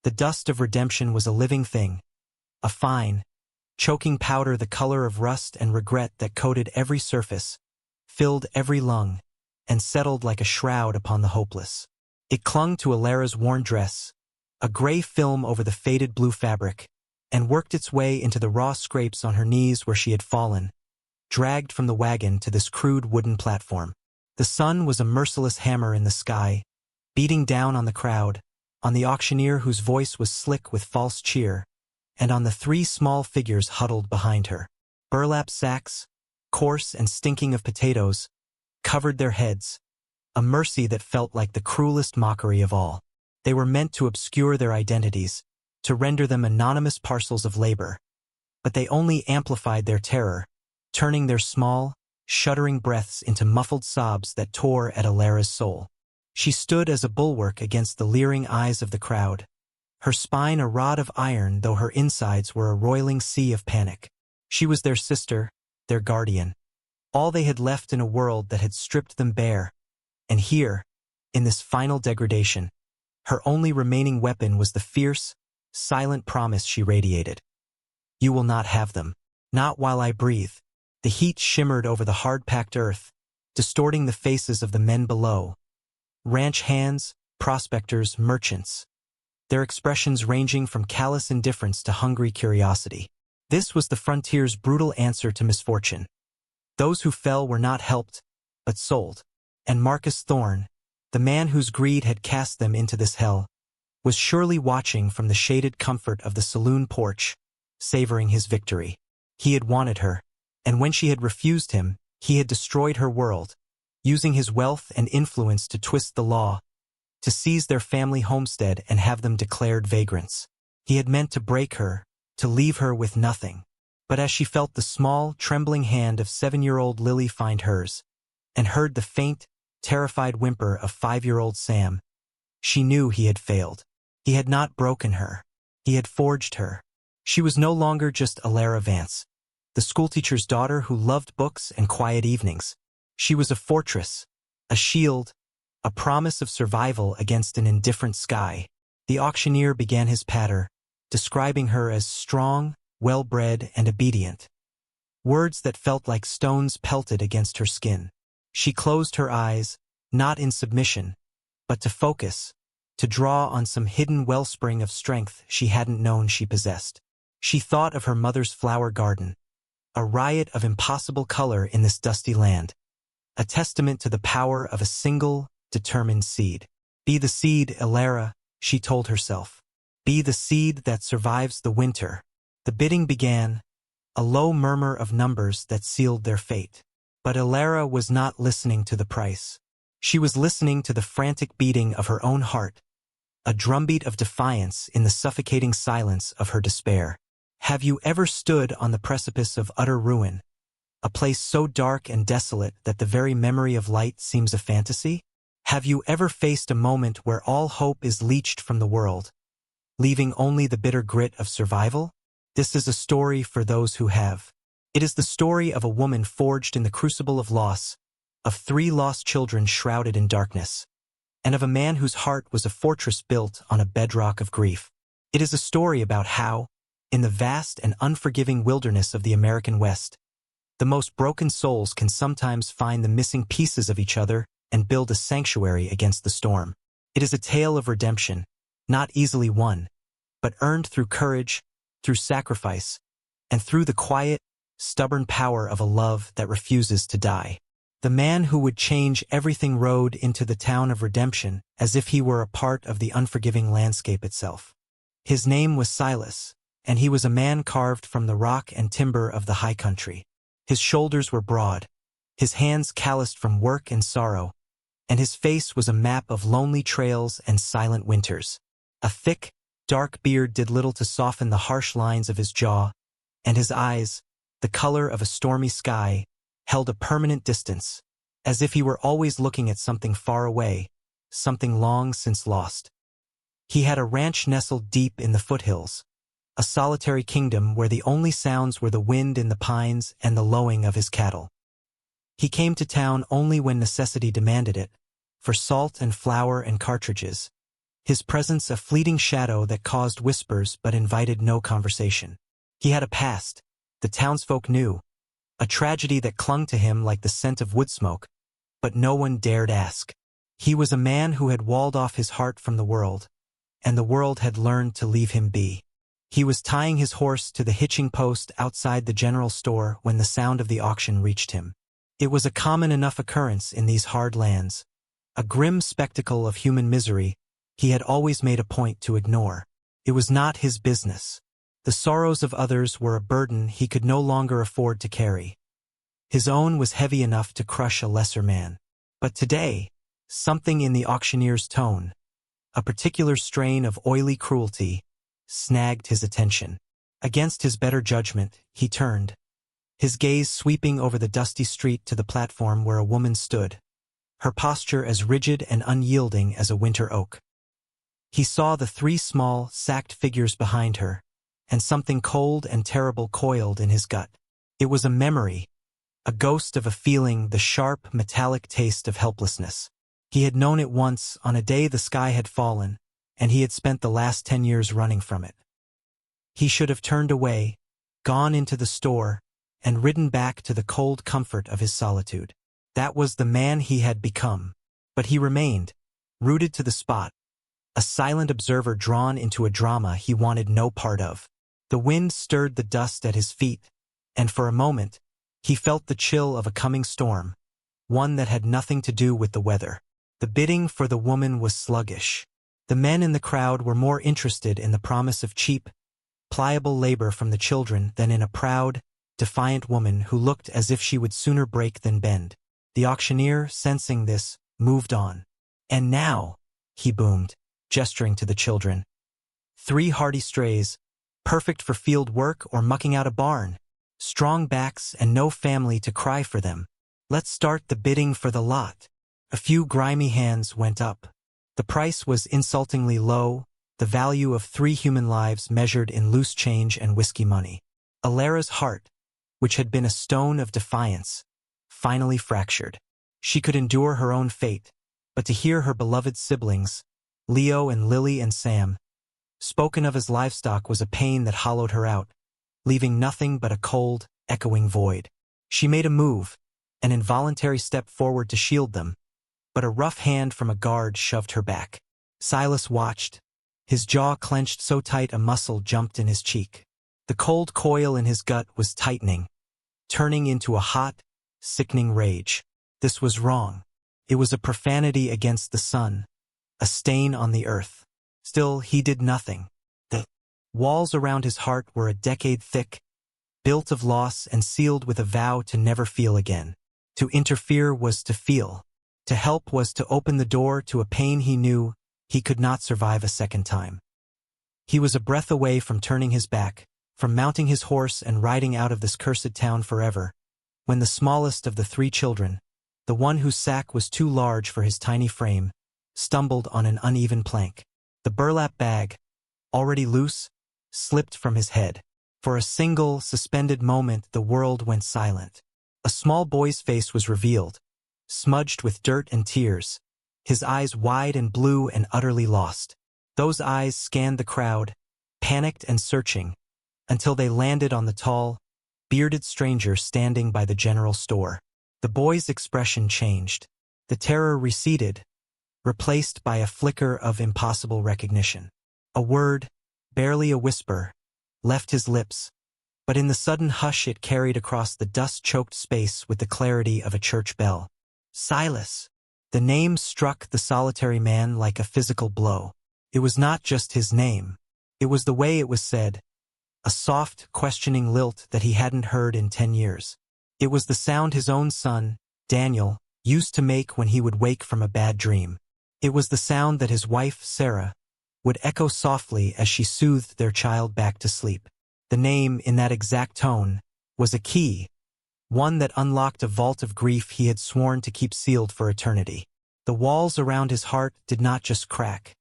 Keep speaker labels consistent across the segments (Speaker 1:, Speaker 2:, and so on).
Speaker 1: The dust of redemption was a living thing, a fine, choking powder the color of rust and regret that coated every surface, filled every lung, and settled like a shroud upon the hopeless. It clung to Alara's worn dress, a gray film over the faded blue fabric, and worked its way into the raw scrapes on her knees where she had fallen, dragged from the wagon to this crude wooden platform. The sun was a merciless hammer in the sky, beating down on the crowd, on the auctioneer whose voice was slick with false cheer, and on the three small figures huddled behind her. Burlap sacks, coarse and stinking of potatoes, covered their heads, a mercy that felt like the cruelest mockery of all. They were meant to obscure their identities, to render them anonymous parcels of labor, but they only amplified their terror, turning their small, shuddering breaths into muffled sobs that tore at Alara's soul. She stood as a bulwark against the leering eyes of the crowd, her spine a rod of iron though her insides were a roiling sea of panic. She was their sister, their guardian, all they had left in a world that had stripped them bare, and here, in this final degradation, her only remaining weapon was the fierce, silent promise she radiated. You will not have them. Not while I breathe. The heat shimmered over the hard-packed earth, distorting the faces of the men below. Ranch hands, prospectors, merchants. Their expressions ranging from callous indifference to hungry curiosity. This was the frontier's brutal answer to misfortune. Those who fell were not helped, but sold. And Marcus Thorne, the man whose greed had cast them into this hell, was surely watching from the shaded comfort of the saloon porch, savoring his victory. He had wanted her, and when she had refused him, he had destroyed her world, using his wealth and influence to twist the law, to seize their family homestead and have them declared vagrants. He had meant to break her, to leave her with nothing. But as she felt the small, trembling hand of 7-year-old Lily find hers, and heard the faint, terrified whimper of 5-year-old Sam, she knew he had failed. He had not broken her. He had forged her. She was no longer just Alara Vance, the schoolteacher's daughter who loved books and quiet evenings. She was a fortress, a shield, a promise of survival against an indifferent sky. The auctioneer began his patter, describing her as strong, well-bred, and obedient. Words that felt like stones pelted against her skin. She closed her eyes, not in submission, but to focus, to draw on some hidden wellspring of strength she hadn't known she possessed. She thought of her mother's flower garden, a riot of impossible color in this dusty land, a testament to the power of a single, determined seed. Be the seed, Alara, she told herself. Be the seed that survives the winter. The bidding began, a low murmur of numbers that sealed their fate. But Alara was not listening to the price. She was listening to the frantic beating of her own heart, a drumbeat of defiance in the suffocating silence of her despair. Have you ever stood on the precipice of utter ruin, a place so dark and desolate that the very memory of light seems a fantasy? Have you ever faced a moment where all hope is leached from the world, leaving only the bitter grit of survival? This is a story for those who have. It is the story of a woman forged in the crucible of loss, of 3 lost children shrouded in darkness, and of a man whose heart was a fortress built on a bedrock of grief. It is a story about how, in the vast and unforgiving wilderness of the American West, the most broken souls can sometimes find the missing pieces of each other and build a sanctuary against the storm. It is a tale of redemption, not easily won, but earned through courage, through sacrifice, and through the quiet, stubborn power of a love that refuses to die. The man who would change everything rode into the town of redemption as if he were a part of the unforgiving landscape itself. His name was Silas, and he was a man carved from the rock and timber of the high country. His shoulders were broad, his hands calloused from work and sorrow, and his face was a map of lonely trails and silent winters. A thick, dark beard did little to soften the harsh lines of his jaw, and his eyes, the color of a stormy sky, held a permanent distance, as if he were always looking at something far away, something long since lost. He had a ranch nestled deep in the foothills, a solitary kingdom where the only sounds were the wind in the pines and the lowing of his cattle. He came to town only when necessity demanded it, for salt and flour and cartridges, his presence a fleeting shadow that caused whispers but invited no conversation. He had a past, the townsfolk knew, a tragedy that clung to him like the scent of wood smoke, but no one dared ask. He was a man who had walled off his heart from the world, and the world had learned to leave him be. He was tying his horse to the hitching post outside the general store when the sound of the auction reached him. It was a common enough occurrence in these hard lands, a grim spectacle of human misery he had always made a point to ignore. It was not his business. The sorrows of others were a burden he could no longer afford to carry. His own was heavy enough to crush a lesser man. But today, something in the auctioneer's tone, a particular strain of oily cruelty, snagged his attention. Against his better judgment, he turned, his gaze sweeping over the dusty street to the platform where a woman stood, her posture as rigid and unyielding as a winter oak. He saw the three small, sacked figures behind her, and something cold and terrible coiled in his gut. It was a memory, a ghost of a feeling, the sharp, metallic taste of helplessness. He had known it once, on a day the sky had fallen, and he had spent the last 10 years running from it. He should have turned away, gone into the store, and ridden back to the cold comfort of his solitude. That was the man he had become. But he remained, rooted to the spot, a silent observer drawn into a drama he wanted no part of. The wind stirred the dust at his feet, and for a moment, he felt the chill of a coming storm, one that had nothing to do with the weather. The bidding for the woman was sluggish. The men in the crowd were more interested in the promise of cheap, pliable labor from the children than in a proud, defiant woman who looked as if she would sooner break than bend. The auctioneer, sensing this, moved on. "And now," he boomed, gesturing to the children. "3 hardy strays, perfect for field work or mucking out a barn. Strong backs and no family to cry for them. Let's start the bidding for the lot." A few grimy hands went up. The price was insultingly low, the value of 3 human lives measured in loose change and whiskey money. Alara's heart, which had been a stone of defiance, finally fractured. She could endure her own fate, but to hear her beloved siblings, Leo and Lily and Sam, spoken of as livestock was a pain that hollowed her out, leaving nothing but a cold, echoing void. She made a move, an involuntary step forward to shield them, but a rough hand from a guard shoved her back. Silas watched, his jaw clenched so tight a muscle jumped in his cheek. The cold coil in his gut was tightening, turning into a hot, sickening rage. This was wrong. It was a profanity against the sun, a stain on the earth. Still, he did nothing. The walls around his heart were a decade thick, built of loss and sealed with a vow to never feel again. To interfere was to feel. To help was to open the door to a pain he knew he could not survive a second time. He was a breath away from turning his back, from mounting his horse and riding out of this cursed town forever, when the smallest of the 3 children, the one whose sack was too large for his tiny frame, stumbled on an uneven plank. The burlap bag, already loose, slipped from his head. For a single, suspended moment the world went silent. A small boy's face was revealed, smudged with dirt and tears, his eyes wide and blue and utterly lost. Those eyes scanned the crowd, panicked and searching, until they landed on the tall, bearded stranger standing by the general store. The boy's expression changed. The terror receded, replaced by a flicker of impossible recognition. A word, barely a whisper, left his lips, but in the sudden hush it carried across the dust-choked space with the clarity of a church bell. Silas. The name struck the solitary man like a physical blow. It was not just his name. It was the way it was said, a soft, questioning lilt that he hadn't heard in 10 years. It was the sound his own son, Daniel, used to make when he would wake from a bad dream. It was the sound that his wife, Sarah, would echo softly as she soothed their child back to sleep. The name, in that exact tone, was a key, one that unlocked a vault of grief he had sworn to keep sealed for eternity. The walls around his heart did not just crack.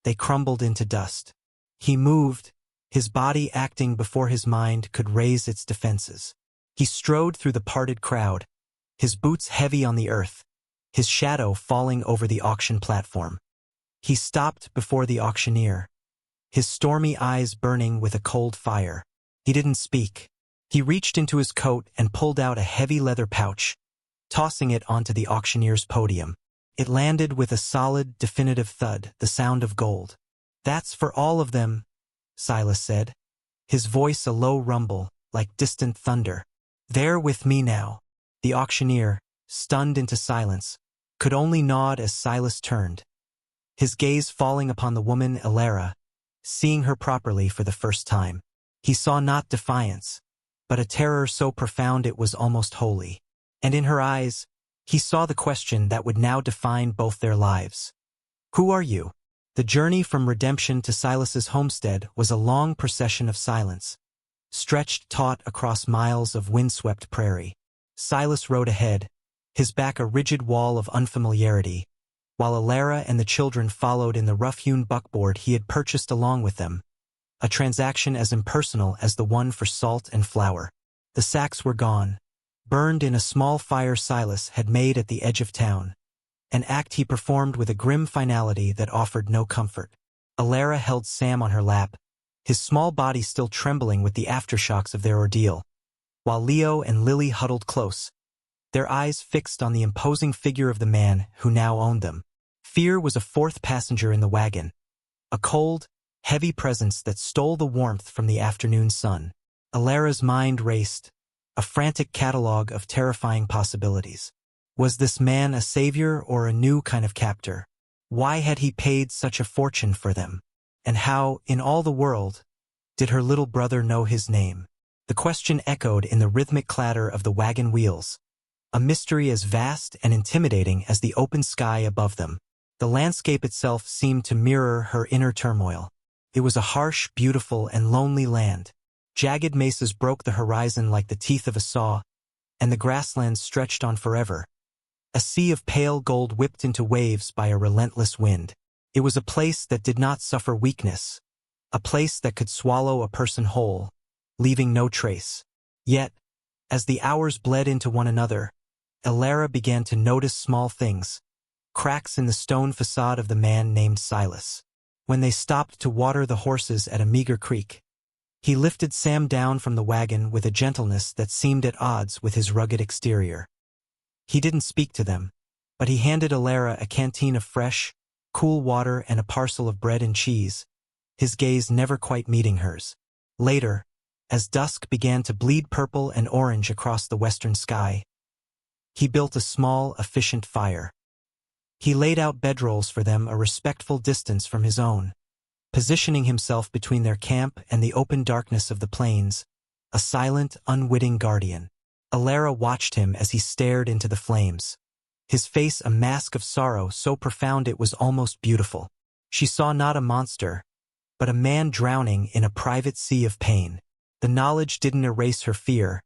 Speaker 1: They crumbled into dust. He moved, his body acting before his mind could raise its defenses. He strode through the parted crowd, his boots heavy on the earth, his shadow falling over the auction platform. He stopped before the auctioneer, his stormy eyes burning with a cold fire. He didn't speak. He reached into his coat and pulled out a heavy leather pouch, tossing it onto the auctioneer's podium. It landed with a solid, definitive thud, the sound of gold. "That's for all of them," Silas said, his voice a low rumble, like distant thunder. "They're with me now." The auctioneer, stunned into silence, could only nod as Silas turned, his gaze falling upon the woman Elara, seeing her properly for the first time. He saw not defiance, but a terror so profound it was almost holy. And in her eyes, he saw the question that would now define both their lives. "Who are you?" The journey from redemption to Silas's homestead was a long procession of silence, stretched taut across miles of windswept prairie. Silas rode ahead, his back a rigid wall of unfamiliarity, while Elara and the children followed in the rough-hewn buckboard he had purchased along with them, a transaction as impersonal as the one for salt and flour. The sacks were gone, burned in a small fire Silas had made at the edge of town, an act he performed with a grim finality that offered no comfort. Elara held Sam on her lap, his small body still trembling with the aftershocks of their ordeal, while Leo and Lily huddled close, their eyes fixed on the imposing figure of the man who now owned them. Fear was a fourth passenger in the wagon, a cold, heavy presence that stole the warmth from the afternoon sun. Elara's mind raced, a frantic catalogue of terrifying possibilities. Was this man a savior or a new kind of captor? Why had he paid such a fortune for them? And how, in all the world, did her little brother know his name? The question echoed in the rhythmic clatter of the wagon wheels, a mystery as vast and intimidating as the open sky above them. The landscape itself seemed to mirror her inner turmoil. It was a harsh, beautiful, and lonely land. Jagged mesas broke the horizon like the teeth of a saw, and the grasslands stretched on forever, a sea of pale gold whipped into waves by a relentless wind. It was a place that did not suffer weakness, a place that could swallow a person whole, leaving no trace. Yet, as the hours bled into one another, Elara began to notice small things, cracks in the stone facade of the man named Silas. When they stopped to water the horses at a meager creek, he lifted Sam down from the wagon with a gentleness that seemed at odds with his rugged exterior. He didn't speak to them, but he handed Elara a canteen of fresh, cool water and a parcel of bread and cheese, his gaze never quite meeting hers. Later, as dusk began to bleed purple and orange across the western sky, he built a small, efficient fire. He laid out bedrolls for them a respectful distance from his own, positioning himself between their camp and the open darkness of the plains, a silent, unwitting guardian. Elara watched him as he stared into the flames, his face a mask of sorrow so profound it was almost beautiful. She saw not a monster, but a man drowning in a private sea of pain. The knowledge didn't erase her fear,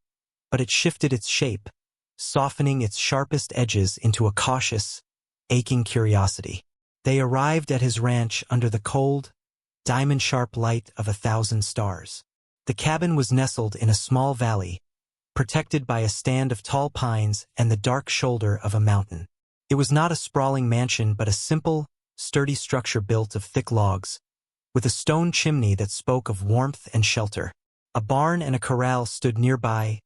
Speaker 1: but it shifted its shape, softening its sharpest edges into a cautious, aching curiosity. They arrived at his ranch under the cold, diamond-sharp light of 1,000 stars. The cabin was nestled in a small valley, protected by a stand of tall pines and the dark shoulder of a mountain. It was not a sprawling mansion but a simple, sturdy structure built of thick logs, with a stone chimney that spoke of warmth and shelter. A barn and a corral stood nearby,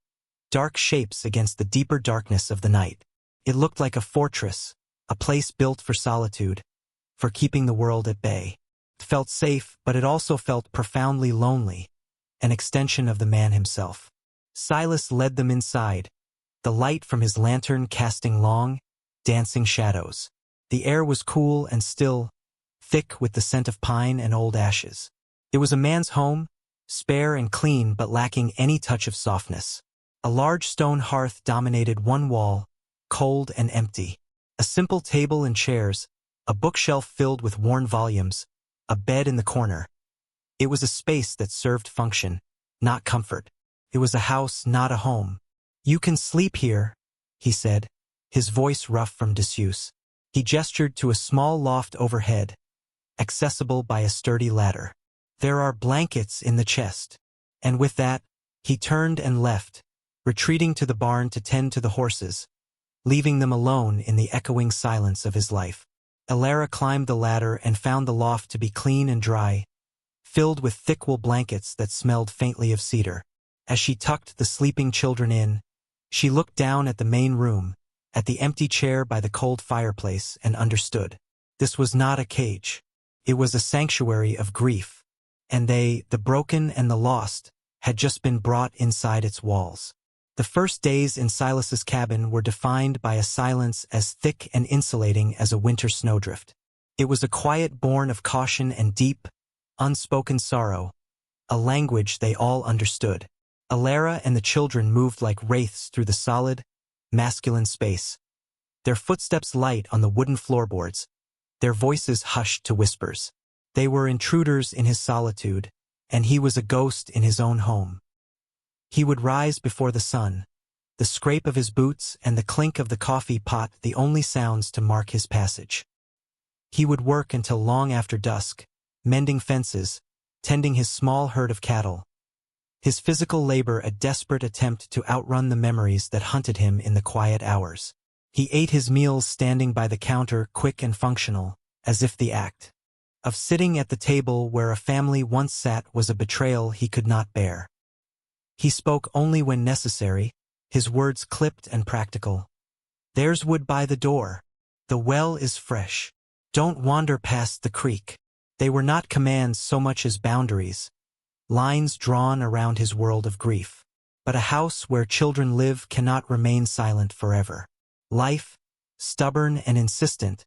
Speaker 1: dark shapes against the deeper darkness of the night. It looked like a fortress, a place built for solitude, for keeping the world at bay. It felt safe, but it also felt profoundly lonely, an extension of the man himself. Silas led them inside, the light from his lantern casting long, dancing shadows. The air was cool and still, thick with the scent of pine and old ashes. It was a man's home, spare and clean but lacking any touch of softness. A large stone hearth dominated one wall, cold and empty. A simple table and chairs, a bookshelf filled with worn volumes, a bed in the corner. It was a space that served function, not comfort. It was a house, not a home. "You can sleep here," he said, his voice rough from disuse. He gestured to a small loft overhead, accessible by a sturdy ladder. "There are blankets in the chest." And with that, he turned and left, retreating to the barn to tend to the horses, leaving them alone in the echoing silence of his life. Alara climbed the ladder and found the loft to be clean and dry, filled with thick wool blankets that smelled faintly of cedar. As she tucked the sleeping children in, she looked down at the main room, at the empty chair by the cold fireplace, and understood. This was not a cage. It was a sanctuary of grief, and they, the broken and the lost, had just been brought inside its walls. The first days in Silas's cabin were defined by a silence as thick and insulating as a winter snowdrift. It was a quiet born of caution and deep, unspoken sorrow, a language they all understood. Alara and the children moved like wraiths through the solid, masculine space, their footsteps light on the wooden floorboards, their voices hushed to whispers. They were intruders in his solitude, and he was a ghost in his own home. He would rise before the sun, the scrape of his boots and the clink of the coffee pot the only sounds to mark his passage. He would work until long after dusk, mending fences, tending his small herd of cattle, his physical labor a desperate attempt to outrun the memories that hunted him in the quiet hours. He ate his meals standing by the counter, quick and functional, as if the act of sitting at the table where a family once sat was a betrayal he could not bear. He spoke only when necessary, his words clipped and practical. "There's wood by the door. The well is fresh. Don't wander past the creek." They were not commands so much as boundaries, lines drawn around his world of grief. But a house where children live cannot remain silent forever. Life, stubborn and insistent,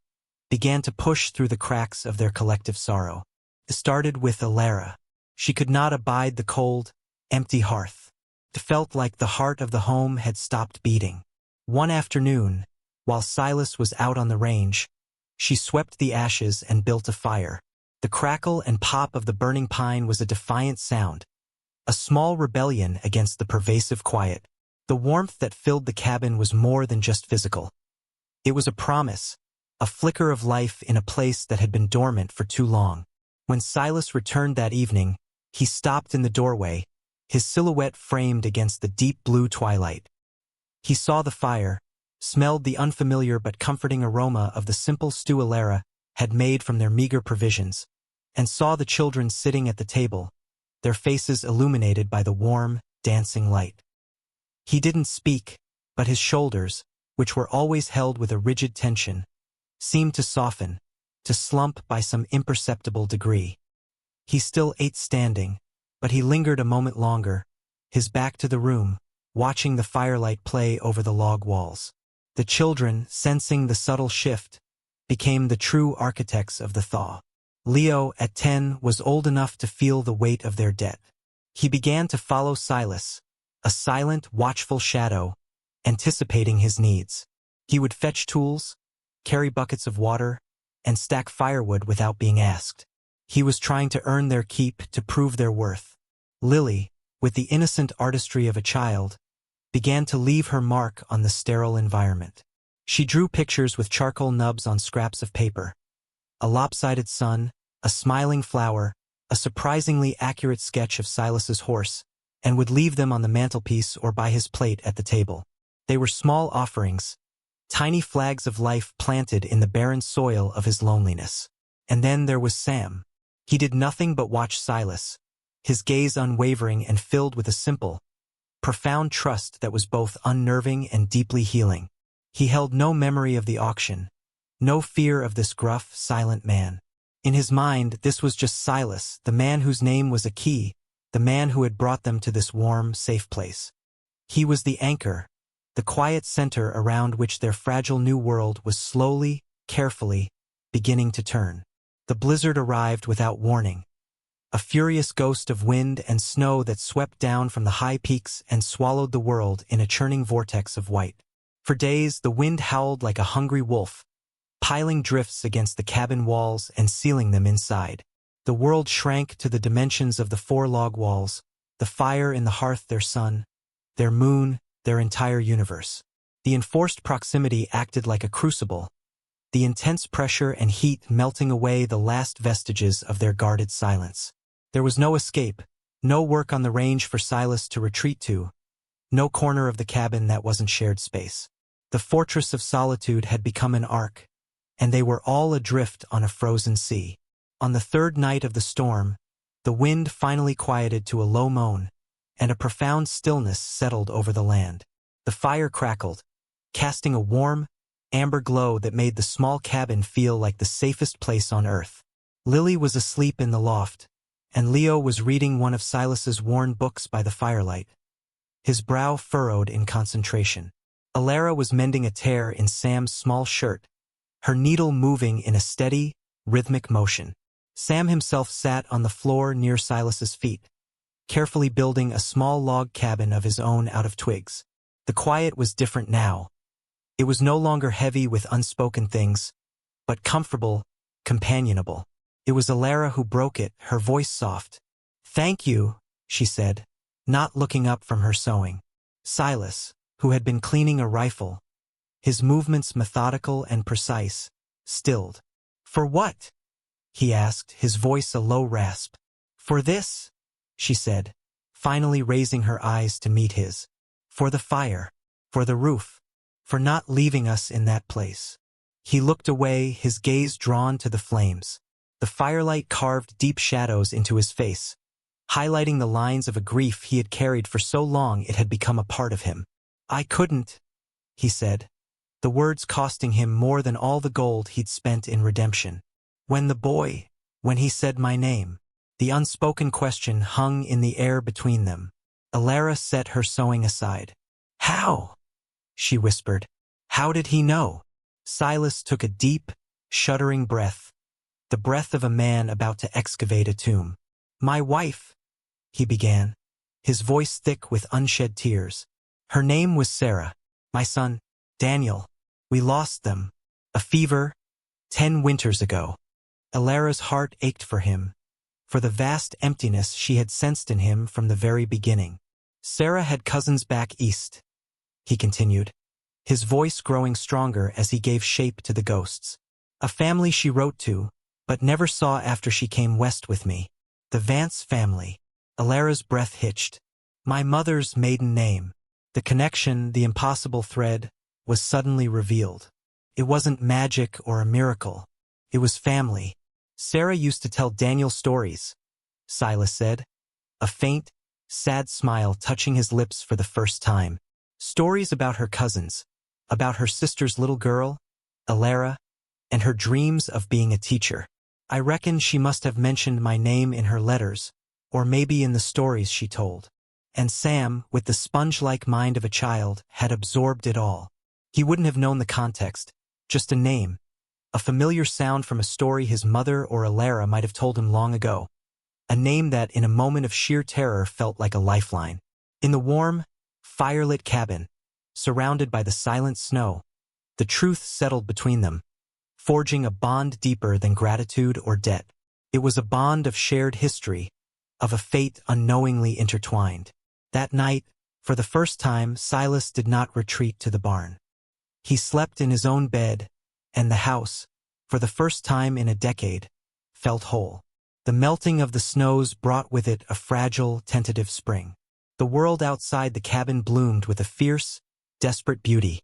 Speaker 1: began to push through the cracks of their collective sorrow. It started with Alara. She could not abide the cold, empty hearth. It felt like the heart of the home had stopped beating. One afternoon, while Silas was out on the range, she swept the ashes and built a fire. The crackle and pop of the burning pine was a defiant sound, a small rebellion against the pervasive quiet. The warmth that filled the cabin was more than just physical. It was a promise, a flicker of life in a place that had been dormant for too long. When Silas returned that evening, he stopped in the doorway, his silhouette framed against the deep blue twilight. He saw the fire, smelled the unfamiliar but comforting aroma of the simple stew Alara had made from their meager provisions, and saw the children sitting at the table, their faces illuminated by the warm, dancing light. He didn't speak, but his shoulders, which were always held with a rigid tension, seemed to soften, to slump by some imperceptible degree. He still ate standing, but he lingered a moment longer, his back to the room, watching the firelight play over the log walls. The children, sensing the subtle shift, became the true architects of the thaw. Leo, at 10, was old enough to feel the weight of their debt. He began to follow Silas, a silent, watchful shadow, anticipating his needs. He would fetch tools, carry buckets of water, and stack firewood without being asked. He was trying to earn their keep, to prove their worth. Lily, with the innocent artistry of a child, began to leave her mark on the sterile environment. She drew pictures with charcoal nubs on scraps of paper. A lopsided sun, a smiling flower, a surprisingly accurate sketch of Silas's horse, and would leave them on the mantelpiece or by his plate at the table. They were small offerings, tiny flags of life planted in the barren soil of his loneliness. And then there was Sam. He did nothing but watch Silas, his gaze unwavering and filled with a simple, profound trust that was both unnerving and deeply healing. He held no memory of the auction, no fear of this gruff, silent man. In his mind, this was just Silas, the man whose name was a key, the man who had brought them to this warm, safe place. He was the anchor, the quiet center around which their fragile new world was slowly, carefully, beginning to turn. The blizzard arrived without warning, a furious ghost of wind and snow that swept down from the high peaks and swallowed the world in a churning vortex of white. For days, the wind howled like a hungry wolf, piling drifts against the cabin walls and sealing them inside. The world shrank to the dimensions of the 4 log walls, the fire in the hearth their sun, their moon, their entire universe. The enforced proximity acted like a crucible, the intense pressure and heat melting away the last vestiges of their guarded silence. There was no escape, no work on the range for Silas to retreat to, no corner of the cabin that wasn't shared space. The fortress of solitude had become an ark, and they were all adrift on a frozen sea. On the third night of the storm, the wind finally quieted to a low moan, and a profound stillness settled over the land. The fire crackled, casting a warm, amber glow that made the small cabin feel like the safest place on earth. Lily was asleep in the loft, and Leo was reading one of Silas's worn books by the firelight, his brow furrowed in concentration. Alara was mending a tear in Sam's small shirt, her needle moving in a steady, rhythmic motion. Sam himself sat on the floor near Silas's feet, carefully building a small log cabin of his own out of twigs. The quiet was different now. It was no longer heavy with unspoken things, but comfortable, companionable. It was Alara who broke it, her voice soft. "Thank you," she said, not looking up from her sewing. Silas, who had been cleaning a rifle, his movements methodical and precise, stilled. "For what?" he asked, his voice a low rasp. "For this," she said, finally raising her eyes to meet his. "For the fire, for the roof, for not leaving us in that place." He looked away, his gaze drawn to the flames. The firelight carved deep shadows into his face, highlighting the lines of a grief he had carried for so long it had become a part of him. "I couldn't," he said, the words costing him more than all the gold he'd spent in redemption. When he said my name, the unspoken question hung in the air between them. Alara set her sewing aside. "How?" she whispered. "How did he know?" Silas took a deep, shuddering breath, the breath of a man about to excavate a tomb. "My wife," he began, his voice thick with unshed tears. "Her name was Sarah. My son, Daniel. We lost them. A fever, 10 winters ago." Alara's heart ached for him, for the vast emptiness she had sensed in him from the very beginning. "Sarah had cousins back east," he continued, his voice growing stronger as he gave shape to the ghosts. "A family she wrote to, but never saw after she came west with me. The Vance family." Alara's breath hitched. "My mother's maiden name." The connection, the impossible thread, was suddenly revealed. It wasn't magic or a miracle. It was family. "Sarah used to tell Daniel stories," Silas said, a faint, sad smile touching his lips for the first time. "Stories about her cousins, about her sister's little girl, Alara, and her dreams of being a teacher. I reckon she must have mentioned my name in her letters, or maybe in the stories she told." And Sam, with the sponge-like mind of a child, had absorbed it all. He wouldn't have known the context, just a name, a familiar sound from a story his mother or Alara might have told him long ago, a name that in a moment of sheer terror felt like a lifeline. In the warm, firelit cabin, surrounded by the silent snow, the truth settled between them, forging a bond deeper than gratitude or debt. It was a bond of shared history, of a fate unknowingly intertwined. That night, for the first time, Silas did not retreat to the barn. He slept in his own bed, and the house, for the first time in a decade, felt whole. The melting of the snows brought with it a fragile, tentative spring. The world outside the cabin bloomed with a fierce, desperate beauty,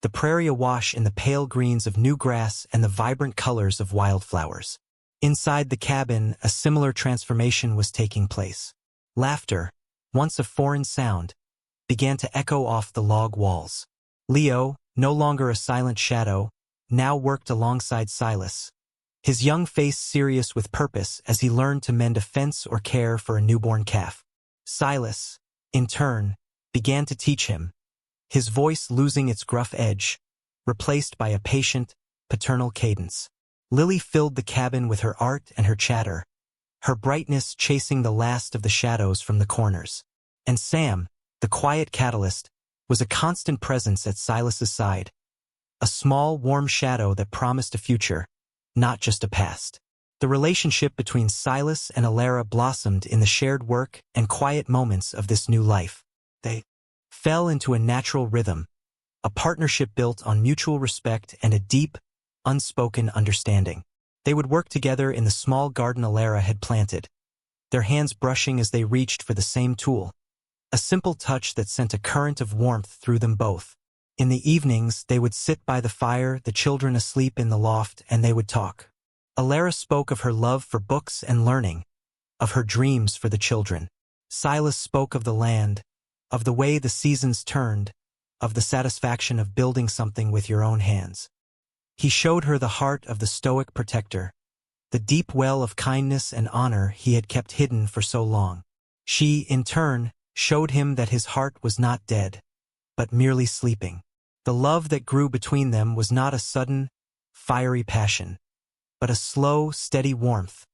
Speaker 1: the prairie awash in the pale greens of new grass and the vibrant colors of wildflowers. Inside the cabin, a similar transformation was taking place. Laughter, once a foreign sound, began to echo off the log walls. Leo, no longer a silent shadow, now worked alongside Silas, his young face serious with purpose as he learned to mend a fence or care for a newborn calf. Silas, in turn, began to teach him, his voice losing its gruff edge, replaced by a patient, paternal cadence. Lily filled the cabin with her art and her chatter, her brightness chasing the last of the shadows from the corners. And Sam, the quiet catalyst, was a constant presence at Silas's side, a small, warm shadow that promised a future, not just a past. The relationship between Silas and Alara blossomed in the shared work and quiet moments of this new life. They fell into a natural rhythm, a partnership built on mutual respect and a deep, unspoken understanding. They would work together in the small garden Alara had planted, their hands brushing as they reached for the same tool, a simple touch that sent a current of warmth through them both. In the evenings, they would sit by the fire, the children asleep in the loft, and they would talk. Alara spoke of her love for books and learning, of her dreams for the children. Silas spoke of the land, of the way the seasons turned, of the satisfaction of building something with your own hands. He showed her the heart of the stoic protector, the deep well of kindness and honor he had kept hidden for so long. She, in turn, showed him that his heart was not dead, but merely sleeping. The love that grew between them was not a sudden, fiery passion, but a slow, steady warmth,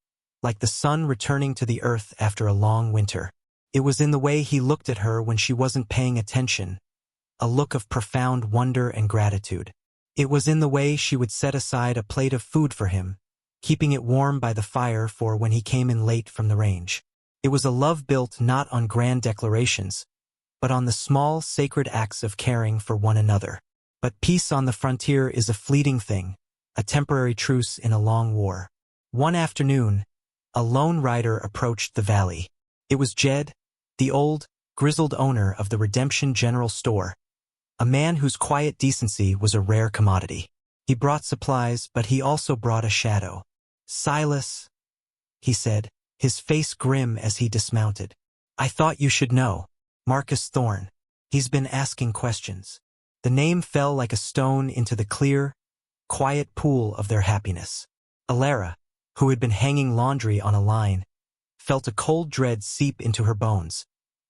Speaker 1: like the sun returning to the earth after a long winter. It was in the way he looked at her when she wasn't paying attention, a look of profound wonder and gratitude. It was in the way she would set aside a plate of food for him, keeping it warm by the fire for when he came in late from the range. It was a love built not on grand declarations, but on the small, sacred acts of caring for one another. But peace on the frontier is a fleeting thing, a temporary truce in a long war. One afternoon, a lone rider approached the valley. It was Jed, the old, grizzled owner of the Redemption General Store, a man whose quiet decency was a rare commodity. He brought supplies, but he also brought a shadow. "Silas," he said, his face grim as he dismounted. "I thought you should know. Marcus Thorne. He's been asking questions." The name fell like a stone into the clear, quiet pool of their happiness. Alara, who had been hanging laundry on a line, felt a cold dread seep into her bones,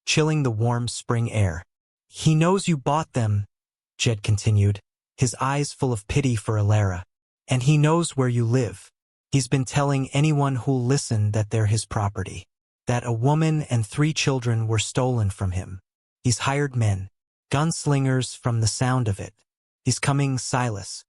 Speaker 1: chilling the warm spring air. "He knows you bought them," Jed continued, his eyes full of pity for Alara. "And he knows where you live. He's been telling anyone who'll listen that they're his property, that a woman and 3 children were stolen from him. He's hired men, gunslingers from the sound of it. He's coming, Silas.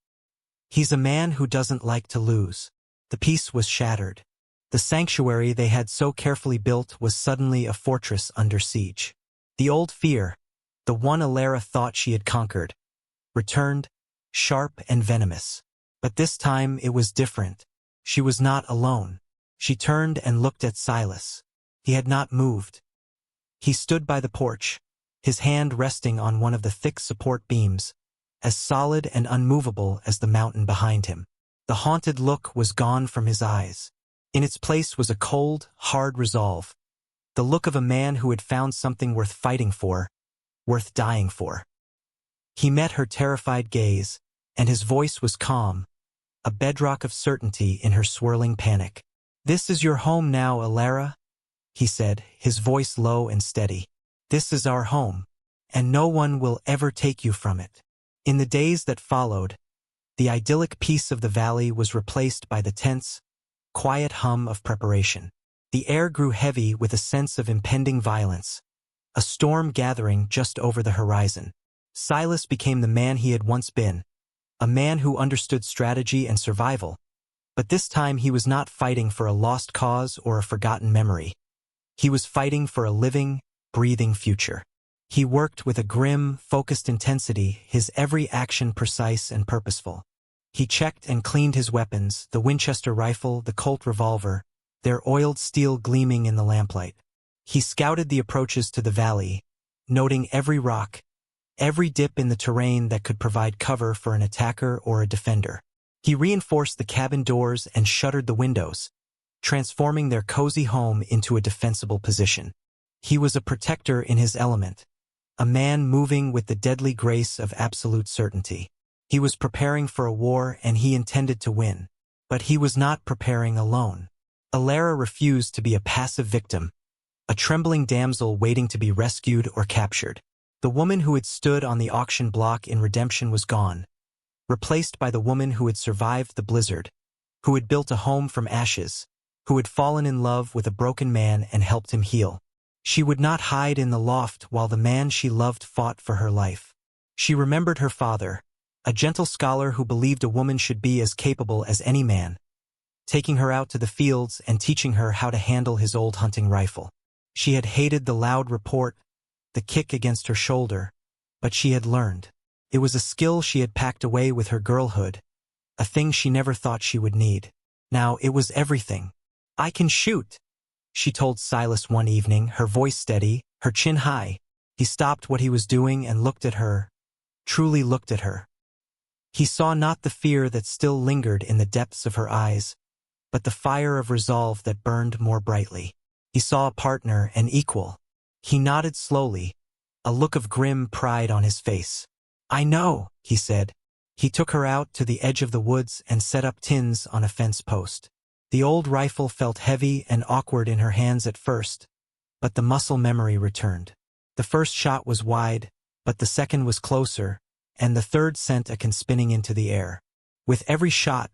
Speaker 1: He's a man who doesn't like to lose." The peace was shattered. The sanctuary they had so carefully built was suddenly a fortress under siege. The old fear, the one Alara thought she had conquered, returned, sharp and venomous. But this time it was different. She was not alone. She turned and looked at Silas. He had not moved. He stood by the porch, his hand resting on one of the thick support beams, as solid and unmovable as the mountain behind him. The haunted look was gone from his eyes. In its place was a cold, hard resolve, the look of a man who had found something worth fighting for, worth dying for. He met her terrified gaze, and his voice was calm, a bedrock of certainty in her swirling panic. "This is your home now, Alara," he said, his voice low and steady. "This is our home, and no one will ever take you from it." In the days that followed, the idyllic peace of the valley was replaced by the tense, quiet hum of preparation. The air grew heavy with a sense of impending violence, a storm gathering just over the horizon. Silas became the man he had once been, a man who understood strategy and survival, but this time he was not fighting for a lost cause or a forgotten memory. He was fighting for a living, breathing future. He worked with a grim, focused intensity, his every action precise and purposeful. He checked and cleaned his weapons, the Winchester rifle, the Colt revolver, their oiled steel gleaming in the lamplight. He scouted the approaches to the valley, noting every rock, every dip in the terrain that could provide cover for an attacker or a defender. He reinforced the cabin doors and shuttered the windows, transforming their cozy home into a defensible position. He was a protector in his element, a man moving with the deadly grace of absolute certainty. He was preparing for a war and he intended to win, but he was not preparing alone. Alara refused to be a passive victim, a trembling damsel waiting to be rescued or captured. The woman who had stood on the auction block in Redemption was gone, replaced by the woman who had survived the blizzard, who had built a home from ashes, who had fallen in love with a broken man and helped him heal. She would not hide in the loft while the man she loved fought for her life. She remembered her father, a gentle scholar who believed a woman should be as capable as any man, taking her out to the fields and teaching her how to handle his old hunting rifle. She had hated the loud report, the kick against her shoulder, but she had learned. It was a skill she had packed away with her girlhood, a thing she never thought she would need. Now it was everything. "I can shoot," she told Silas one evening, her voice steady, her chin high. He stopped what he was doing and looked at her, truly looked at her. He saw not the fear that still lingered in the depths of her eyes, but the fire of resolve that burned more brightly. He saw a partner, an equal. He nodded slowly, a look of grim pride on his face. "I know," he said. He took her out to the edge of the woods and set up tins on a fence post. The old rifle felt heavy and awkward in her hands at first, but the muscle memory returned. The first shot was wide, but the second was closer, and the third sent a can spinning into the air. With every shot,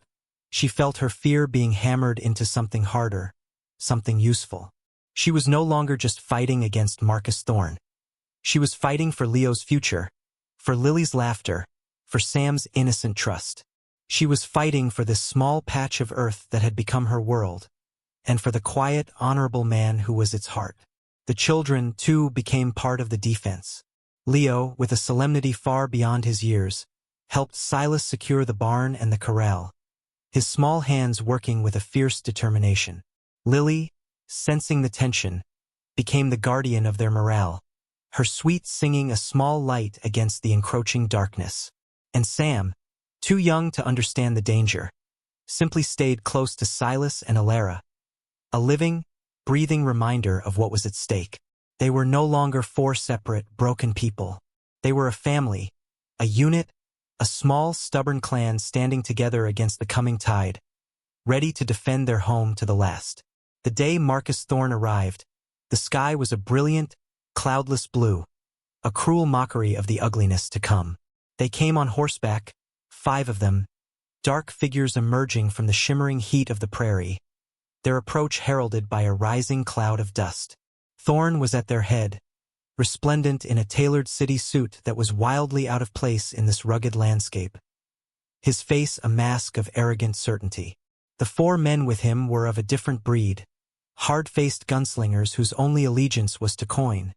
Speaker 1: she felt her fear being hammered into something harder, something useful. She was no longer just fighting against Marcus Thorne. She was fighting for Leo's future, for Lily's laughter, for Sam's innocent trust. She was fighting for this small patch of earth that had become her world, and for the quiet, honorable man who was its heart. The children, too, became part of the defense. Leo, with a solemnity far beyond his years, helped Silas secure the barn and the corral, his small hands working with a fierce determination. Lily, sensing the tension, became the guardian of their morale, her sweet singing a small light against the encroaching darkness. And Sam, too young to understand the danger, simply stayed close to Silas and Alara, a living, breathing reminder of what was at stake. They were no longer four separate, broken people. They were a family, a unit, a small, stubborn clan standing together against the coming tide, ready to defend their home to the last. The day Marcus Thorne arrived, the sky was a brilliant, cloudless blue, a cruel mockery of the ugliness to come. They came on horseback, 5 of them, dark figures emerging from the shimmering heat of the prairie, their approach heralded by a rising cloud of dust. Thorne was at their head, resplendent in a tailored city suit that was wildly out of place in this rugged landscape, his face a mask of arrogant certainty. The 4 men with him were of a different breed, hard-faced gunslingers whose only allegiance was to coin,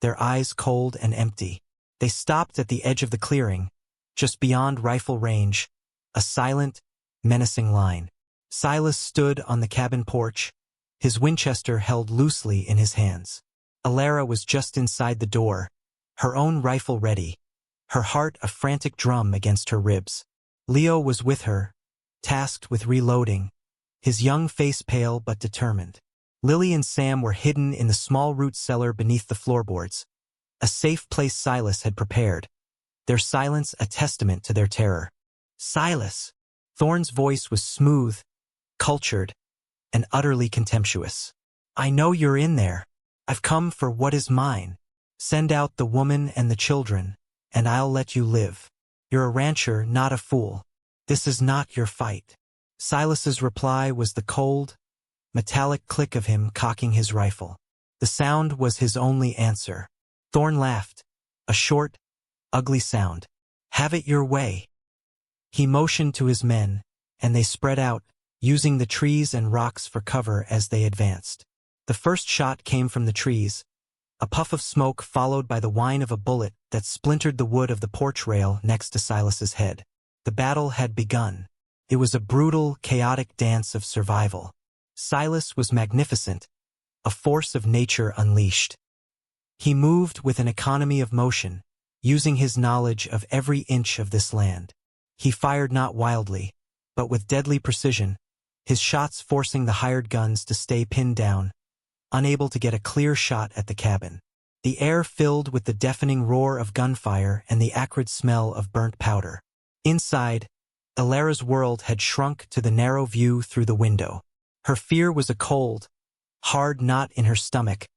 Speaker 1: their eyes cold and empty. They stopped at the edge of the clearing, just beyond rifle range, a silent, menacing line. Silas stood on the cabin porch, his Winchester held loosely in his hands. Alara was just inside the door, her own rifle ready, her heart a frantic drum against her ribs. Leo was with her, tasked with reloading, his young face pale but determined. Lily and Sam were hidden in the small root cellar beneath the floorboards, a safe place Silas had prepared, their silence a testament to their terror. "Silas!" Thorne's voice was smooth, cultured, and utterly contemptuous. "I know you're in there. I've come for what is mine. Send out the woman and the children, and I'll let you live. You're a rancher, not a fool. This is not your fight." Silas's reply was the cold, metallic click of him cocking his rifle. The sound was his only answer. Thorne laughed, a short, ugly sound. "Have it your way." He motioned to his men, and they spread out, using the trees and rocks for cover as they advanced. The first shot came from the trees, a puff of smoke followed by the whine of a bullet that splintered the wood of the porch rail next to Silas's head. The battle had begun. It was a brutal, chaotic dance of survival. Silas was magnificent, a force of nature unleashed. He moved with an economy of motion, using his knowledge of every inch of this land. He fired not wildly, but with deadly precision, his shots forcing the hired guns to stay pinned down, unable to get a clear shot at the cabin. The air filled with the deafening roar of gunfire and the acrid smell of burnt powder. Inside, Alara's world had shrunk to the narrow view through the window. Her fear was a cold, hard knot in her stomach,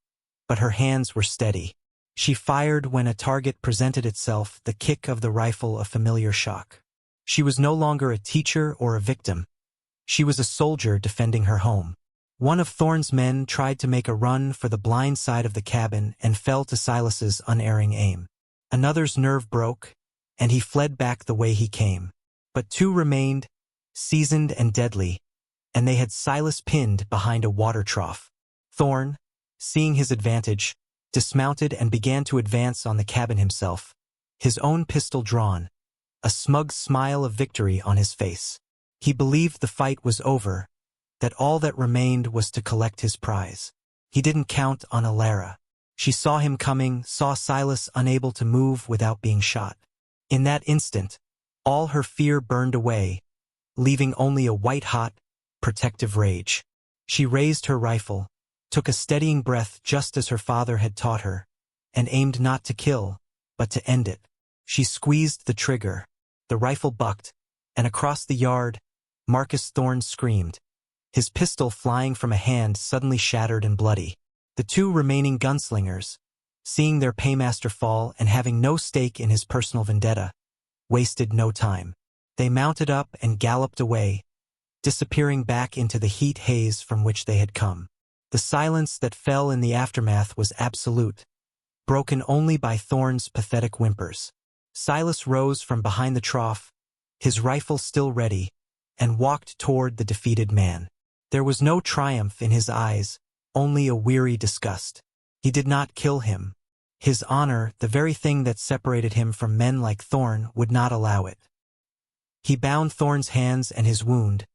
Speaker 1: but her hands were steady. She fired when a target presented itself, the kick of the rifle a familiar shock. She was no longer a teacher or a victim. She was a soldier defending her home. One of Thorne's men tried to make a run for the blind side of the cabin and fell to Silas's unerring aim. Another's nerve broke, and he fled back the way he came. But 2 remained, seasoned and deadly, and they had Silas pinned behind a water trough. Thorne, seeing his advantage, dismounted and began to advance on the cabin himself, his own pistol drawn, a smug smile of victory on his face. He believed the fight was over, that all that remained was to collect his prize. He didn't count on Alara. She saw him coming, saw Silas unable to move without being shot. In that instant, all her fear burned away, leaving only a white-hot, protective rage. She raised her rifle, took a steadying breath just as her father had taught her, and aimed not to kill, but to end it. She squeezed the trigger. The rifle bucked, and across the yard, Marcus Thorne screamed, his pistol flying from a hand suddenly shattered and bloody. The two remaining gunslingers, seeing their paymaster fall and having no stake in his personal vendetta, wasted no time. They mounted up and galloped away, disappearing back into the heat haze from which they had come. The silence that fell in the aftermath was absolute, broken only by Thorne's pathetic whimpers. Silas rose from behind the trough, his rifle still ready, and walked toward the defeated man. There was no triumph in his eyes, only a weary disgust. He did not kill him. His honor, the very thing that separated him from men like Thorne, would not allow it. He bound Thorne's hands and his wound,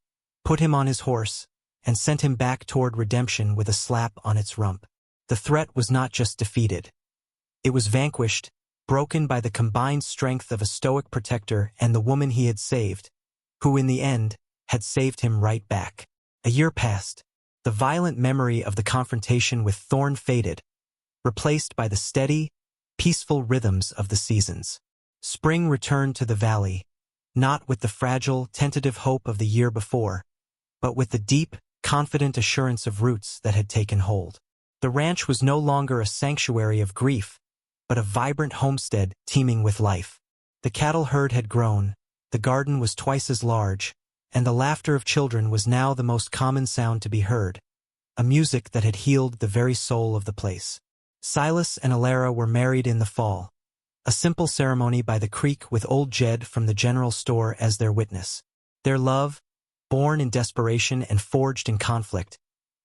Speaker 1: put him on his horse, and sent him back toward redemption with a slap on its rump. The threat was not just defeated. It was vanquished, broken by the combined strength of a stoic protector and the woman he had saved, who in the end had saved him right back. A year passed. The violent memory of the confrontation with Thorne faded, replaced by the steady, peaceful rhythms of the seasons. Spring returned to the valley, not with the fragile, tentative hope of the year before, but with the deep, confident assurance of roots that had taken hold. The ranch was no longer a sanctuary of grief, but a vibrant homestead teeming with life. The cattle herd had grown, the garden was twice as large, and the laughter of children was now the most common sound to be heard, a music that had healed the very soul of the place. Silas and Alara were married in the fall, a simple ceremony by the creek with old Jed from the general store as their witness. Their love, born in desperation and forged in conflict,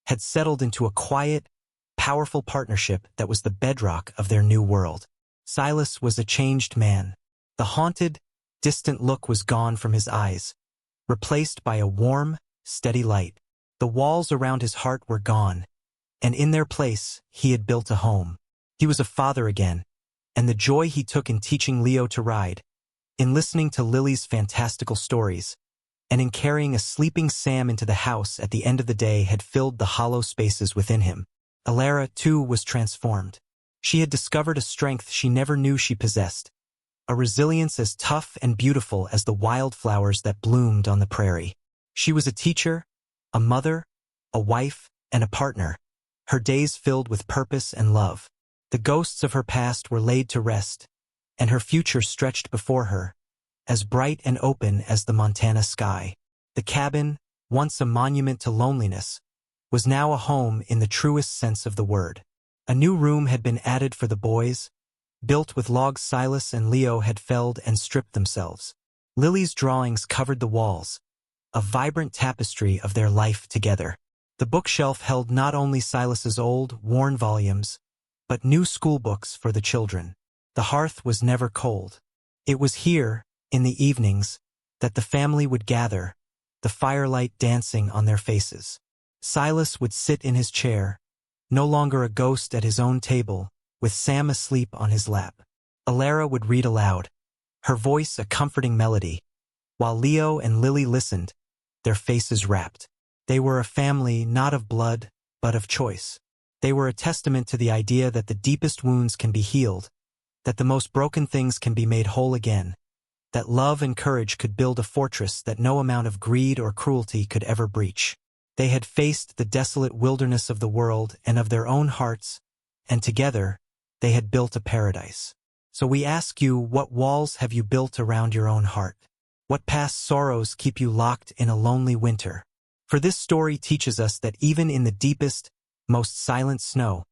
Speaker 1: had settled into a quiet, powerful partnership that was the bedrock of their new world. Silas was a changed man. The haunted, distant look was gone from his eyes, replaced by a warm, steady light. The walls around his heart were gone, and in their place he had built a home. He was a father again, and the joy he took in teaching Leo to ride, in listening to Lily's fantastical stories, and in carrying a sleeping Sam into the house at the end of the day had filled the hollow spaces within him. Alara, too, was transformed. She had discovered a strength she never knew she possessed, a resilience as tough and beautiful as the wildflowers that bloomed on the prairie. She was a teacher, a mother, a wife, and a partner, her days filled with purpose and love. The ghosts of her past were laid to rest, and her future stretched before her, as bright and open as the Montana sky. The cabin, once a monument to loneliness, was now a home in the truest sense of the word. A new room had been added for the boys, built with logs Silas and Leo had felled and stripped themselves. Lily's drawings covered the walls, a vibrant tapestry of their life together. The bookshelf held not only Silas's old, worn volumes, but new schoolbooks for the children. The hearth was never cold. It was here, in the evenings, that the family would gather, the firelight dancing on their faces. Silas would sit in his chair, no longer a ghost at his own table, with Sam asleep on his lap. Alara would read aloud, her voice a comforting melody, while Leo and Lily listened, their faces rapt. They were a family not of blood, but of choice. They were a testament to the idea that the deepest wounds can be healed, that the most broken things can be made whole again, that love and courage could build a fortress that no amount of greed or cruelty could ever breach. They had faced the desolate wilderness of the world and of their own hearts, and together, they had built a paradise. So we ask you, what walls have you built around your own heart? What past sorrows keep you locked in a lonely winter? For this story teaches us that even in the deepest, most silent snow,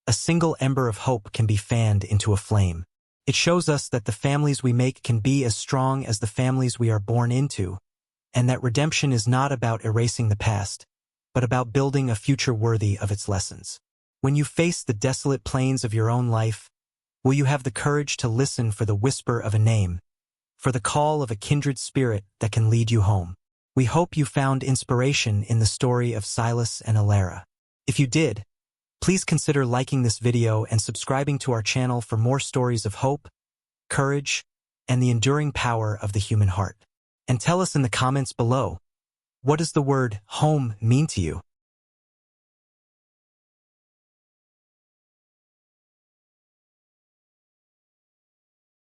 Speaker 1: a single ember of hope can be fanned into a flame. It shows us that the families we make can be as strong as the families we are born into, and that redemption is not about erasing the past, but about building a future worthy of its lessons. When you face the desolate plains of your own life, will you have the courage to listen for the whisper of a name, for the call of a kindred spirit that can lead you home? We hope you found inspiration in the story of Silas and Alara. If you did, please consider liking this video and subscribing to our channel for more stories of hope, courage, and the enduring power of the human heart. And tell us in the comments below, what does the word home mean to you?